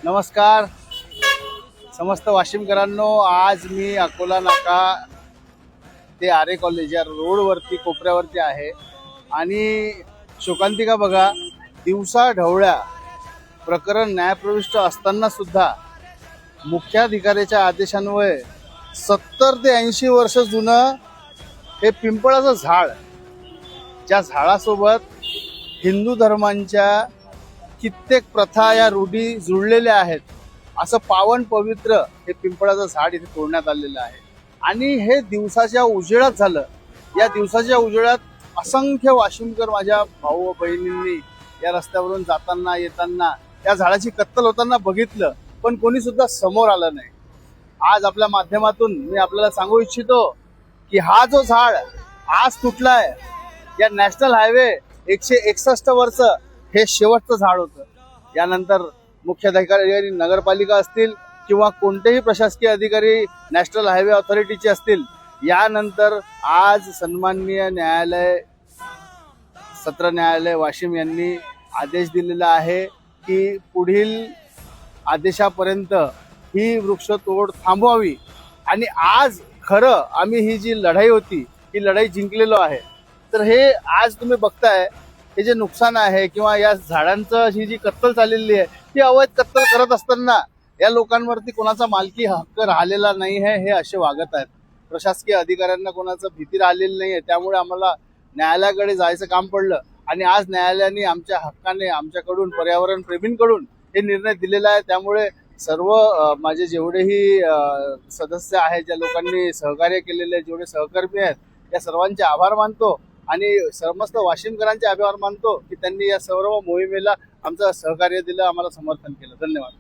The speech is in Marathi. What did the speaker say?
नमस्कार समस्त वाशिमकरांनो, आज मी अकोला नाका ते आरे कॉलेज या रोडवरती कोपऱ्यावरती आहे आणि शोकांतिका बघा, दिवसा ढवळ्या प्रकरण न्यायप्रविष्ट असताना सुद्धा मुख्याधिकाऱ्याच्या आदेशान्वये 70 ते 80 वर्ष जुनं हे पिंपळाचं झाड, ज्या झाडासोबत हिंदू धर्मांच्या कित्येक प्रथा या रूढी जुळलेल्या आहेत, असं पावन पवित्र हे पिंपळाचं झाड इथे तोडण्यात आलेलं आहे. आणि हे दिवसाच्या उजेडात झालं. या दिवसाच्या उजेडात असंख्य वाशिमकर माझ्या भाऊ व बहिणींनी या रस्त्यावरून जाताना येताना या झाडाची कत्तल होताना बघितलं, पण कोणी सुद्धा समोर आलं नाही. आज आपल्या माध्यमातून मी आपल्याला सांगू इच्छितो की हा जो झाड आज तुटलाय, या नॅशनल हायवे 161 वर्ष हे शेवटचं झाड होतं. यानंतर मुख्याधिकारी नगरपालिका असतील किंवा कोणतेही प्रशासकीय अधिकारी नॅशनल हायवे ऑथॉरिटीचे असतील, यानंतर आज सन्माननीय न्यायालय, सत्र न्यायालय वाशिम यांनी आदेश दिलेला आहे की पुढील आदेशापर्यंत ही वृक्षतोड थांबवावी. आणि आज खरं आम्ही ही जी लढाई होती, ही लढाई जिंकलेलो आहे. तर हे आज तुम्ही बघताय, हे जे नुकसान आहे किंवा या झाडांचं ही जी कत्तल चाललेली आहे, ती अवैध कत्तल करत असताना या लोकांवरती कोणाचा मालकी हक्क राहिलेला नाही आहे, हे असे वागत आहेत. प्रशासकीय अधिकाऱ्यांना कोणाचं भीती राहिलेली नाही आहे. त्यामुळे आम्हाला न्यायालयाकडे जायचं काम पडलं आणि आज न्यायालयाने आमच्या हक्काने, आमच्याकडून, पर्यावरण प्रेमींकडून हे निर्णय दिलेला आहे. त्यामुळे सर्व माझे जेवढेही सदस्य आहेत, ज्या लोकांनी सहकार्य केलेले, जेवढे सहकर्मी आहेत, या सर्वांचे आभार मानतो आणि समस्त वाशिमकरांचे आभार मानतो की त्यांनी या सर्व मोहिमेला आमचं सहकार्य दिलं, आम्हाला समर्थन केलं. धन्यवाद.